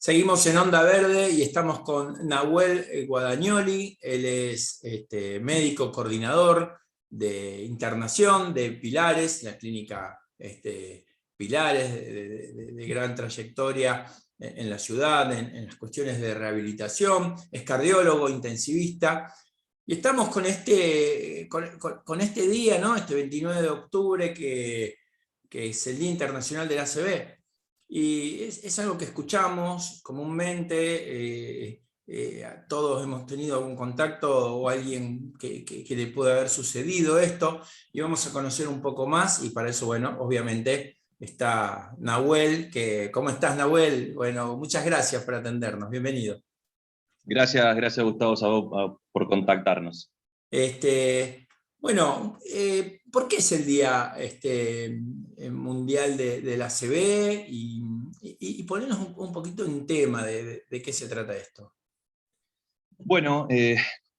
Seguimos en Onda Verde y estamos con Nahuel Guadagnoli. Él es médico coordinador de internación de Pilares, la clínica Pilares, de gran trayectoria en la ciudad, en las cuestiones de rehabilitación. Es cardiólogo, intensivista. Y estamos con con este día, ¿no? Este 29 de octubre, que es el Día Internacional del ACV. Y es algo que escuchamos comúnmente, todos hemos tenido algún contacto o alguien que le puede haber sucedido esto, y vamos a conocer un poco más, y para eso, bueno, obviamente está Nahuel. ¿Cómo estás, Nahuel? Bueno, muchas gracias por atendernos, bienvenido. Gracias Gustavo por contactarnos. Bueno, ¿por qué es el Día Mundial del ACV? Y ponernos un poquito en tema de qué se trata esto. Bueno,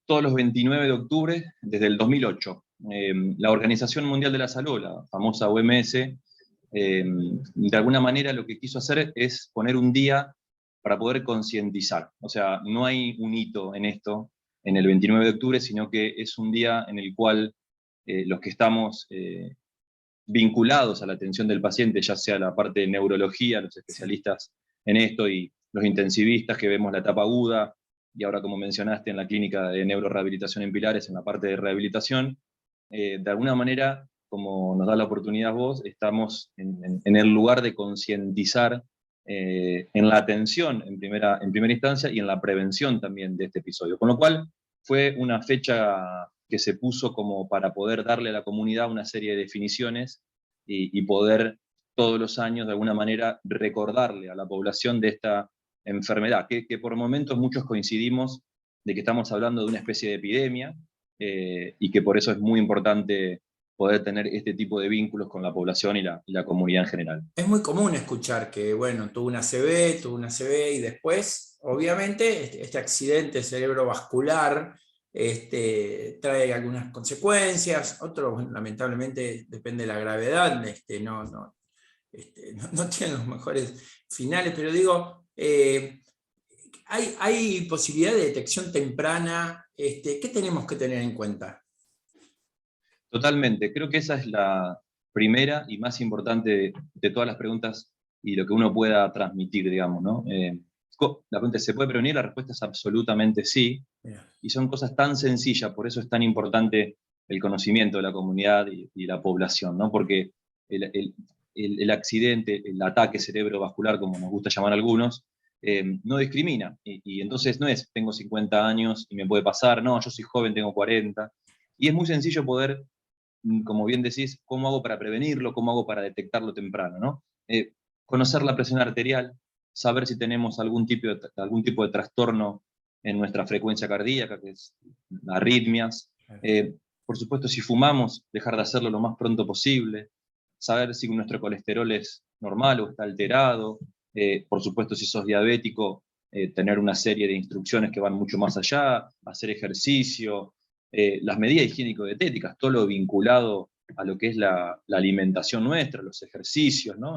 todos los 29 de octubre, desde el 2008, la Organización Mundial de la Salud, la famosa OMS, de alguna manera lo que quiso hacer es poner un día para poder concientizar. O sea, no hay un hito en esto, en el 29 de octubre, sino que es un día en el cual los que estamos vinculados a la atención del paciente, ya sea la parte de neurología, los especialistas en esto, y los intensivistas que vemos la etapa aguda, y ahora, como mencionaste, en la clínica de neurorehabilitación en Pilares, en la parte de rehabilitación, de alguna manera, como nos da la oportunidad vos, estamos en el lugar de concientizar en la atención en primera instancia y en la prevención también de este episodio. Con lo cual, fue una fecha que se puso como para poder darle a la comunidad una serie de definiciones y poder todos los años, de alguna manera, recordarle a la población de esta enfermedad, que por momentos muchos coincidimos de que estamos hablando de una especie de epidemia, y que por eso es muy importante poder tener este tipo de vínculos con la población y la comunidad en general. Es muy común escuchar que, bueno, tuvo una ACV y después, obviamente, este accidente cerebrovascular trae algunas consecuencias. Otros, bueno, lamentablemente, depende de la gravedad, no tienen los mejores finales, pero digo, hay posibilidad de detección temprana. ¿Qué tenemos que tener en cuenta? Totalmente, creo que esa es la primera y más importante de todas las preguntas y lo que uno pueda transmitir, digamos, ¿no? La pregunta es, ¿se puede prevenir? La respuesta es absolutamente sí, Mira. y son cosas tan sencillas, por eso es tan importante el conocimiento de la comunidad y la población, ¿no? Porque el accidente, el ataque cerebrovascular, como nos gusta llamar a algunos, no discrimina, y entonces no es, tengo 50 años y me puede pasar, no, yo soy joven, tengo 40, y es muy sencillo poder, como bien decís, ¿cómo hago para prevenirlo? ¿Cómo hago para detectarlo temprano, ¿no? Conocer la presión arterial, saber si tenemos algún tipo de trastorno en nuestra frecuencia cardíaca, que es arritmias. Por supuesto, si fumamos, dejar de hacerlo lo más pronto posible. Saber si nuestro colesterol es normal o está alterado. Por supuesto, si sos diabético, tener una serie de instrucciones que van mucho más allá, hacer ejercicio, las medidas higiénico-dietéticas, todo lo vinculado a lo que es la alimentación nuestra, los ejercicios, ¿no?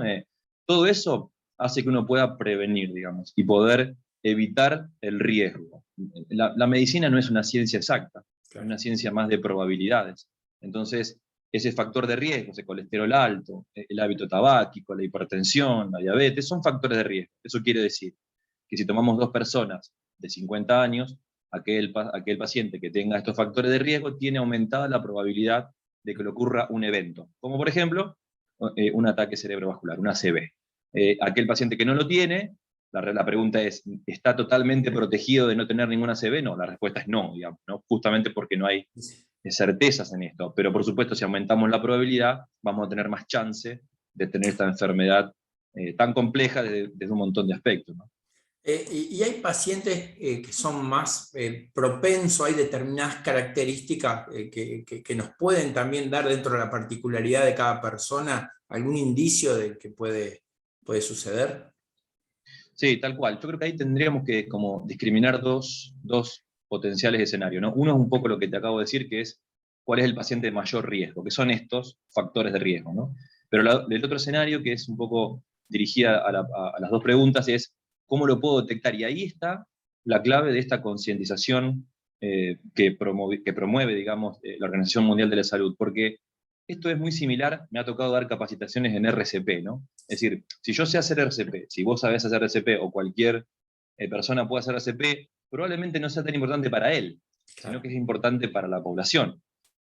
Todo eso hace que uno pueda prevenir, digamos, y poder evitar el riesgo. La medicina no es una ciencia exacta, es una ciencia más de probabilidades. Entonces, ese factor de riesgo, ese colesterol alto, el hábito tabáquico, la hipertensión, la diabetes, son factores de riesgo. Eso quiere decir que si tomamos dos personas de 50 años, aquel paciente que tenga estos factores de riesgo tiene aumentada la probabilidad de que le ocurra un evento, como por ejemplo un ataque cerebrovascular, una ACV. Aquel paciente que no lo tiene, la pregunta es, ¿está totalmente protegido de no tener ninguna ACV? No, la respuesta es no, digamos, ¿no? Justamente porque no hay certezas en esto. Pero por supuesto, si aumentamos la probabilidad, vamos a tener más chance de tener esta enfermedad tan compleja desde un montón de aspectos, ¿no? Y hay pacientes que son más propensos, hay determinadas características que nos pueden también dar, dentro de la particularidad de cada persona, algún indicio de que puede suceder. Sí, tal cual. Yo creo que ahí tendríamos que como discriminar dos potenciales escenarios, ¿no? Uno es un poco lo que te acabo de decir, que es cuál es el paciente de mayor riesgo, que son estos factores de riesgo, ¿no? Pero el otro escenario, que es un poco dirigida a las dos preguntas, es ¿Cómo lo puedo detectar? Y ahí está la clave de esta concientización que promueve, digamos, la Organización Mundial de la Salud, porque esto es muy similar, me ha tocado dar capacitaciones en RCP, ¿no? Es decir, si yo sé hacer RCP, si vos sabés hacer RCP o cualquier persona puede hacer RCP, probablemente no sea tan importante para él, sino que es importante para la población,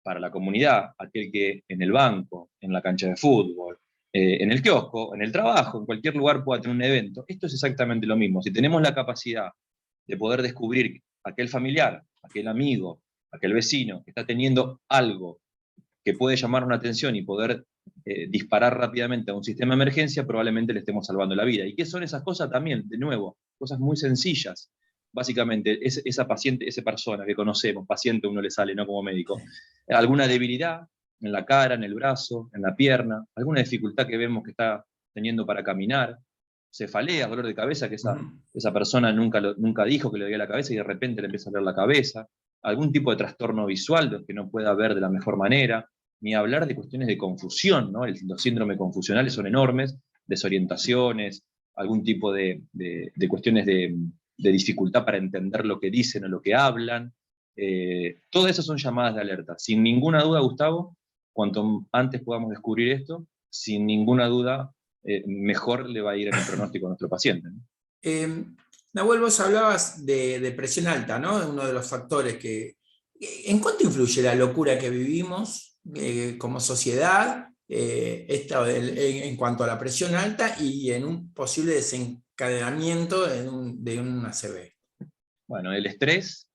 para la comunidad, aquel que en el banco, en la cancha de fútbol, en el kiosco, en el trabajo, en cualquier lugar pueda tener un evento. Esto es exactamente lo mismo. Si tenemos la capacidad de poder descubrir aquel familiar, aquel amigo, aquel vecino que está teniendo algo que puede llamar una atención y poder disparar rápidamente a un sistema de emergencia, probablemente le estemos salvando la vida. ¿Y qué son esas cosas también? De nuevo, cosas muy sencillas. Básicamente, esa paciente, esa persona que conocemos, paciente uno le sale, no como médico, alguna debilidad en la cara, en el brazo, en la pierna, alguna dificultad que vemos que está teniendo para caminar, cefalea, dolor de cabeza, que esa persona nunca dijo que le dolía la cabeza y de repente le empieza a doler la cabeza, algún tipo de trastorno visual que no pueda ver de la mejor manera, ni hablar de cuestiones de confusión, ¿no? Los síndromes confusionales son enormes, desorientaciones, algún tipo de cuestiones de dificultad para entender lo que dicen o lo que hablan. Todas esas son llamadas de alerta. Sin ninguna duda, Gustavo, cuanto antes podamos descubrir esto, sin ninguna duda, mejor le va a ir en el pronóstico a nuestro paciente, ¿no? Nahuel, vos hablabas de presión alta, ¿no? Uno de los factores que... ¿En cuánto influye la locura que vivimos como sociedad en cuanto a la presión alta y en un posible desencadenamiento de un ACV? Bueno, el estrés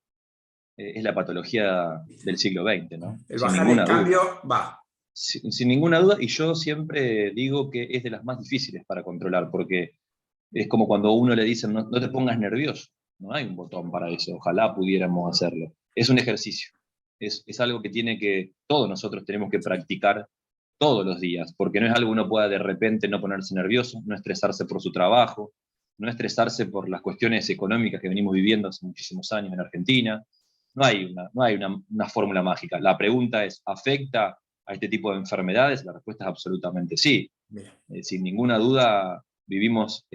es la patología del siglo XX, ¿no? El Sin bajar el ninguna cambio duda. va. Sin ninguna duda, y yo siempre digo que es de las más difíciles para controlar, porque es como cuando uno le dicen, no te pongas nervioso, no hay un botón para eso, ojalá pudiéramos hacerlo. Es un ejercicio, es algo que todos nosotros tenemos que practicar todos los días, porque no es algo que uno pueda de repente no ponerse nervioso, no estresarse por su trabajo, no estresarse por las cuestiones económicas que venimos viviendo hace muchísimos años en Argentina. No hay una fórmula mágica. La pregunta es, ¿afecta a este tipo de enfermedades? La respuesta es absolutamente sí. Sin ninguna duda vivimos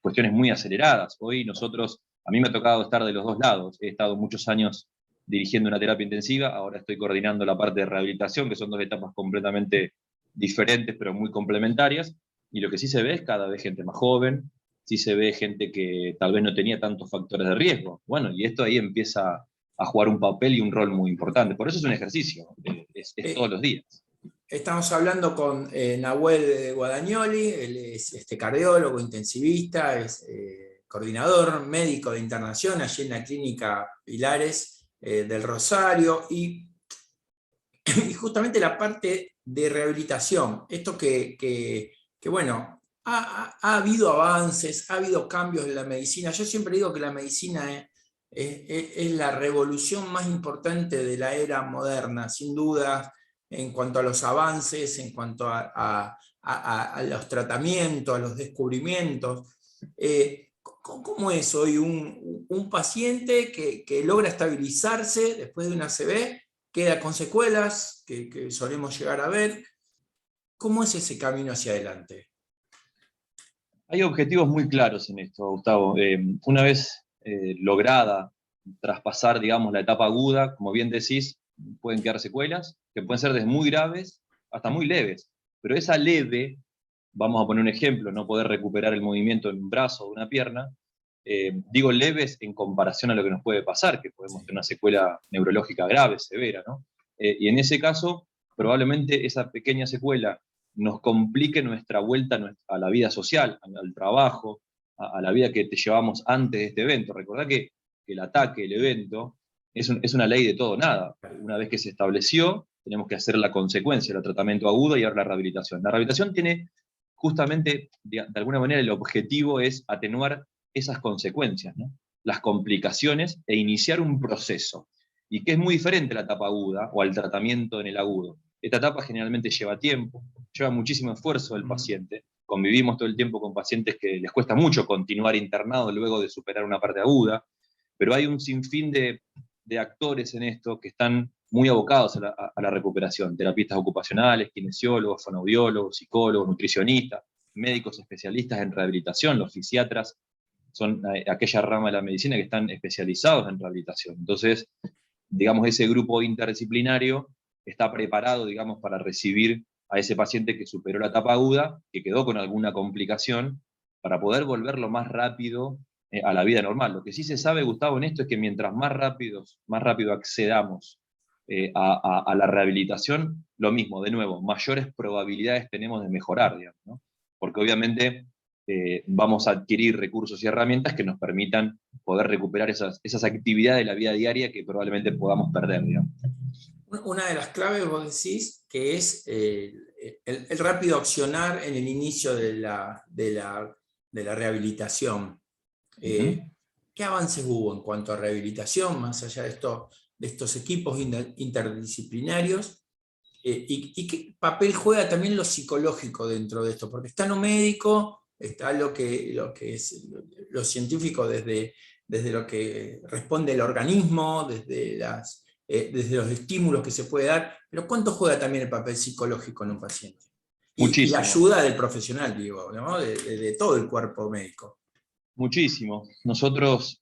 cuestiones muy aceleradas. Hoy a mí me ha tocado estar de los dos lados. He estado muchos años dirigiendo una terapia intensiva, ahora estoy coordinando la parte de rehabilitación, que son dos etapas completamente diferentes, pero muy complementarias. Y lo que sí se ve es cada vez gente más joven, sí se ve gente que tal vez no tenía tantos factores de riesgo. Bueno, y esto ahí empieza a jugar un papel y un rol muy importante. Por eso es un ejercicio, es todos los días. Estamos hablando con Nahuel Guadagnoli, él es cardiólogo, intensivista, es coordinador médico de internación allí en la clínica Pilares del Rosario, y justamente la parte de rehabilitación, esto que bueno, ha habido avances, ha habido cambios en la medicina. Yo siempre digo que la medicina es la revolución más importante de la era moderna, sin duda, en cuanto a los avances, en cuanto a los tratamientos, a los descubrimientos. ¿Cómo es hoy un paciente que logra estabilizarse después de una ACV, queda con secuelas que solemos llegar a ver? ¿Cómo es ese camino hacia adelante? Hay objetivos muy claros en esto, Gustavo. Una vez lograda traspasar, digamos, la etapa aguda, como bien decís, pueden quedar secuelas, que pueden ser desde muy graves hasta muy leves. Pero esa leve, vamos a poner un ejemplo, no poder recuperar el movimiento en un brazo o una pierna, digo leves en comparación a lo que nos puede pasar, que podemos tener una secuela neurológica grave, severa, ¿no? Y en ese caso, probablemente esa pequeña secuela nos complique nuestra vuelta a la vida social, al trabajo, a la vida que te llevamos antes de este evento. Recordá que el ataque, el evento, es una ley de todo o nada. Una vez que se estableció, tenemos que hacer la consecuencia, el tratamiento agudo y ahora la rehabilitación. La rehabilitación tiene justamente, de alguna manera, el objetivo es atenuar esas consecuencias, ¿no? Las complicaciones e iniciar un proceso. Y que es muy diferente a la etapa aguda o al tratamiento en el agudo. Esta etapa generalmente lleva tiempo, lleva muchísimo esfuerzo del paciente. Convivimos todo el tiempo con pacientes que les cuesta mucho continuar internados luego de superar una parte aguda, pero hay un sinfín de actores en esto que están muy abocados a la recuperación. Terapistas ocupacionales, kinesiólogos, fonoaudiólogos, psicólogos, nutricionistas, médicos especialistas en rehabilitación, los fisiatras. son aquella rama de la medicina que están especializados en rehabilitación. Entonces, digamos, ese grupo interdisciplinario está preparado, digamos, para recibir a ese paciente que superó la etapa aguda, que quedó con alguna complicación, para poder volverlo más rápido a la vida normal. Lo que sí se sabe, Gustavo, en esto es que mientras más rápido accedamos a la rehabilitación, lo mismo, de nuevo, mayores probabilidades tenemos de mejorar, digamos, ¿no? Porque obviamente vamos a adquirir recursos y herramientas que nos permitan poder recuperar esas actividades de la vida diaria que probablemente podamos perder, digamos. Una de las claves, vos decís, que es el rápido accionar en el inicio de la rehabilitación. ¿Qué avances hubo en cuanto a rehabilitación, más allá de estos equipos interdisciplinarios? ¿Y qué papel juega también lo psicológico dentro de esto? Porque está lo médico, está lo que es lo científico desde lo que responde el organismo, desde los estímulos que se puede dar, pero ¿cuánto juega también el papel psicológico en un paciente? Y la Muchísimo. ayuda del profesional, digo, ¿no? de todo el cuerpo médico. Muchísimo. Nosotros,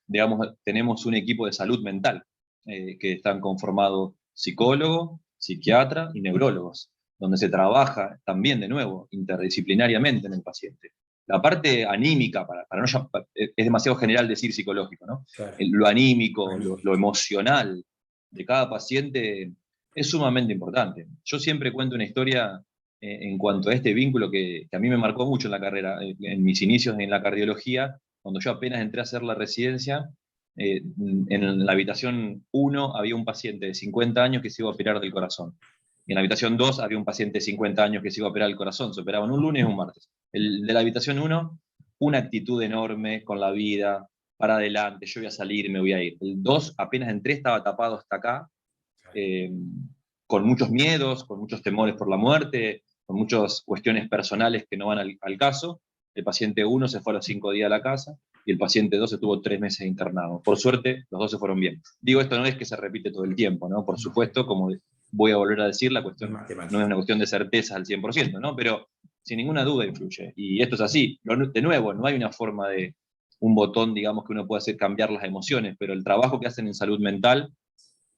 digamos, tenemos un equipo de salud mental que están conformados psicólogos, psiquiatras y neurólogos, donde se trabaja también, de nuevo, interdisciplinariamente en el paciente. La parte anímica, es demasiado general decir psicológico, ¿no? Claro. Lo anímico, lo emocional de cada paciente es sumamente importante. Yo siempre cuento una historia en cuanto a este vínculo que a mí me marcó mucho en la carrera, en mis inicios en la cardiología, cuando yo apenas entré a hacer la residencia, en la habitación 1 había un paciente de 50 años que se iba a operar del corazón. Y en la habitación 2 había un paciente de 50 años que se iba a operar del corazón. Se operaban un lunes y un martes. El de la habitación 1, una actitud enorme con la vida, para adelante, yo voy a salir, me voy a ir. El 2, apenas entré, estaba tapado hasta acá, con muchos miedos, con muchos temores por la muerte, con muchas cuestiones personales que no van al caso. El paciente 1 se fue a los 5 días a la casa y el paciente 2 estuvo 3 meses internado. Por suerte, los dos se fueron bien. Digo, esto no es que se repite todo el tiempo, ¿no? Por supuesto, como voy a volver a decir, la cuestión no es una cuestión de certeza al 100%, ¿no? Pero sin ninguna duda influye. Y esto es así. De nuevo, no hay una forma de un botón, digamos, que uno pueda hacer cambiar las emociones, pero el trabajo que hacen en salud mental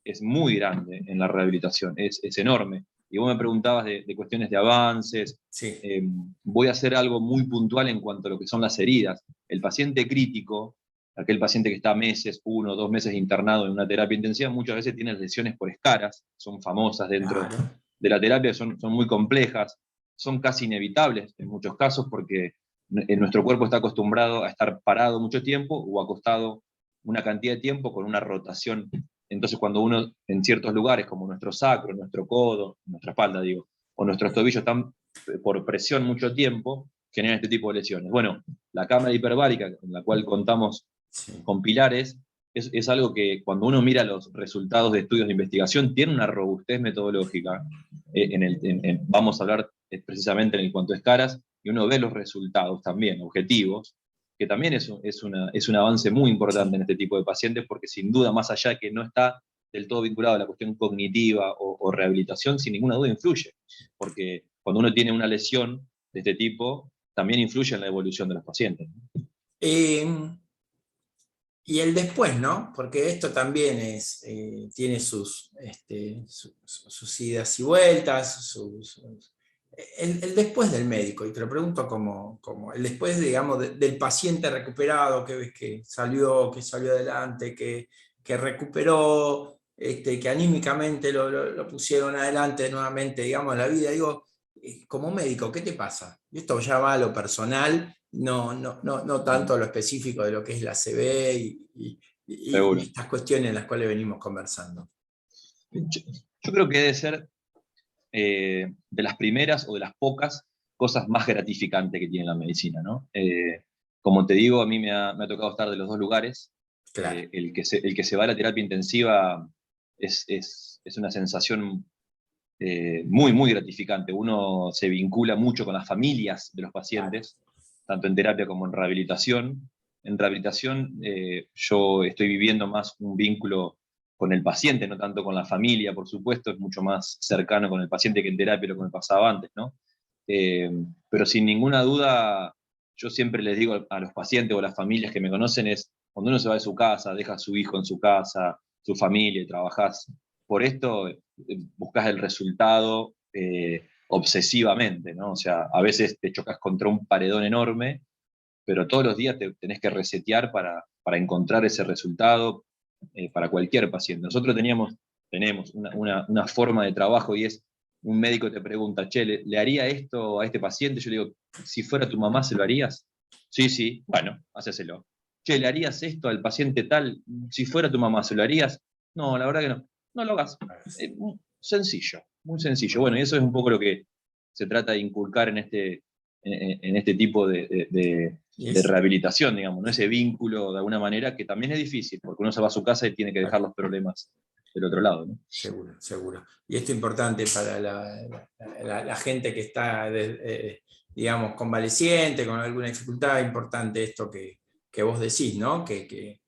es muy grande en la rehabilitación, es enorme. Y vos me preguntabas de cuestiones de avances. Sí. Voy a hacer algo muy puntual en cuanto a lo que son las heridas. El paciente crítico, aquel paciente que está meses, 1 o 2 meses internado en una terapia intensiva, muchas veces tiene lesiones por escaras, son famosas dentro de la terapia, son muy complejas, son casi inevitables en muchos casos porque nuestro cuerpo está acostumbrado a estar parado mucho tiempo o acostado una cantidad de tiempo con una rotación. Entonces, cuando uno en ciertos lugares, como nuestro sacro, nuestro codo, nuestra espalda, digo, o nuestros tobillos están por presión mucho tiempo, generan este tipo de lesiones. Bueno, la cámara hiperbárica, en la cual contamos con pilares, es algo que cuando uno mira los resultados de estudios de investigación, tiene una robustez metodológica. Vamos a hablar precisamente en cuanto a escaras, y uno ve los resultados también, objetivos, que también es un avance muy importante en este tipo de pacientes, porque sin duda, más allá de que no está del todo vinculado a la cuestión cognitiva o rehabilitación, sin ninguna duda influye, porque cuando uno tiene una lesión de este tipo, también influye en la evolución de los pacientes. Y el después, ¿no? Porque esto también tiene sus idas y vueltas, el después del médico, y te lo pregunto como el después, digamos, del paciente recuperado, que ves que salió adelante, que recuperó, que anímicamente lo pusieron adelante nuevamente, digamos, en la vida. Digo, como médico, ¿qué te pasa? Y esto ya va a lo personal, no tanto a lo específico de lo que es la CB y estas cuestiones en las cuales venimos conversando. Yo creo que debe ser de las primeras o de las pocas cosas más gratificantes que tiene la medicina, ¿no? Como te digo, a mí me ha tocado estar de los dos lugares. Claro. El que se va a la terapia intensiva es una sensación muy, muy gratificante. Uno se vincula mucho con las familias de los pacientes, tanto en terapia como en rehabilitación. En rehabilitación yo estoy viviendo más un vínculo con el paciente, no tanto con la familia, por supuesto, es mucho más cercano con el paciente que en terapia lo que me pasaba antes, ¿no? Pero sin ninguna duda yo siempre les digo a los pacientes o a las familias que me conocen es, cuando uno se va de su casa, deja a su hijo en su casa, su familia, y trabajás por esto, buscas el resultado obsesivamente, ¿no? O sea, a veces te chocas contra un paredón enorme, pero todos los días te tenés que resetear para encontrar ese resultado para cualquier paciente. Nosotros tenemos una forma de trabajo y es, un médico te pregunta, che, ¿le haría esto a este paciente? Yo le digo, si fuera tu mamá, ¿se lo harías? Sí, sí, bueno, hacéselo. Che, ¿le harías esto al paciente tal? Si fuera tu mamá, ¿se lo harías? No, la verdad que no. No lo hagas. Sencillo, muy sencillo. Bueno, y eso es un poco lo que se trata de inculcar en este tipo de rehabilitación, digamos, ¿no? Ese vínculo de alguna manera que también es difícil, porque uno se va a su casa y tiene que dejar los problemas del otro lado, ¿no? Seguro, seguro. Y esto es importante para la gente que está, digamos, convaleciente, con alguna dificultad, importante esto que vos decís, ¿no? Que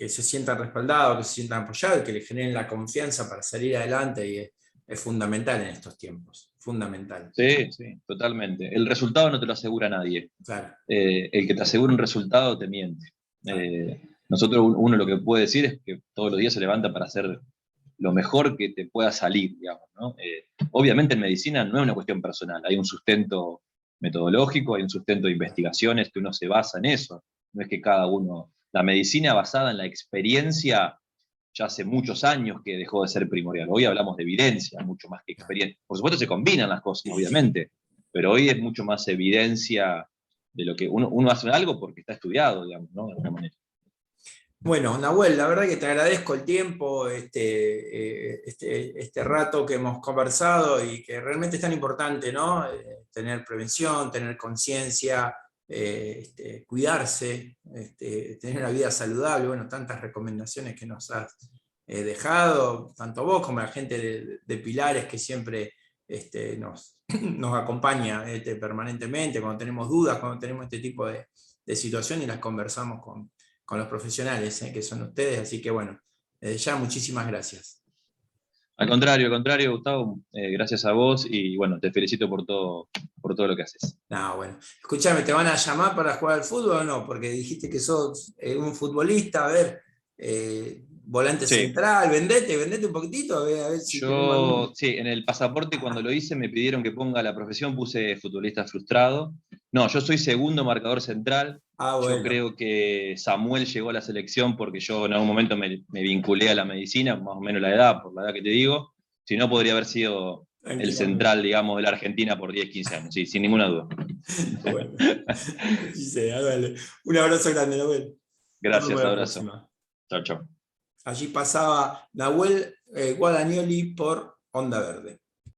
se sientan respaldados, que se sientan apoyados, que les generen la confianza para salir adelante, y es fundamental en estos tiempos, fundamental. Sí, sí, totalmente. El resultado no te lo asegura nadie. Claro. El que te asegura un resultado te miente. Nosotros, uno lo que puede decir es que todos los días se levanta para hacer lo mejor que te pueda salir, digamos, ¿no? Obviamente en medicina no es una cuestión personal, hay un sustento metodológico, hay un sustento de investigaciones que uno se basa en eso. No es que cada uno... La medicina basada en la experiencia ya hace muchos años que dejó de ser primordial. Hoy hablamos de evidencia, mucho más que experiencia. Por supuesto se combinan las cosas, obviamente, pero hoy es mucho más evidencia de lo que uno hace algo porque está estudiado, digamos, ¿no? De alguna manera. Bueno, Nahuel, la verdad que te agradezco el tiempo, este rato que hemos conversado, y que realmente es tan importante, ¿no? Tener prevención, tener conciencia, cuidarse, tener una vida saludable. Bueno, tantas recomendaciones que nos has dejado, tanto vos como la gente de Pilares, que siempre nos acompaña permanentemente cuando tenemos dudas, cuando tenemos este tipo de situaciones, y las conversamos con los profesionales que son ustedes. Así que bueno, ya muchísimas gracias. Al contrario, Gustavo, gracias a vos, y bueno, te felicito por todo lo que haces. No, bueno. Escúchame, ¿te van a llamar para jugar al fútbol o no? Porque dijiste que sos un futbolista, a ver, volante central, vendete un poquitito, a ver si tenemos algún... Sí, en el pasaporte cuando lo hice me pidieron que ponga la profesión, puse futbolista frustrado. No, yo soy segundo marcador central. Bueno. Yo creo que Samuel llegó a la selección porque yo en algún momento me vinculé a la medicina, más o menos la edad, por la edad que te digo. Si no, podría haber sido el central, digamos, de la Argentina por 10, 15 años, sí, sin ninguna duda. Bueno, dale. Un abrazo grande, Nahuel. Gracias, abrazo. Chao, chao. Allí pasaba Nahuel Guadagnoli por Onda Verde.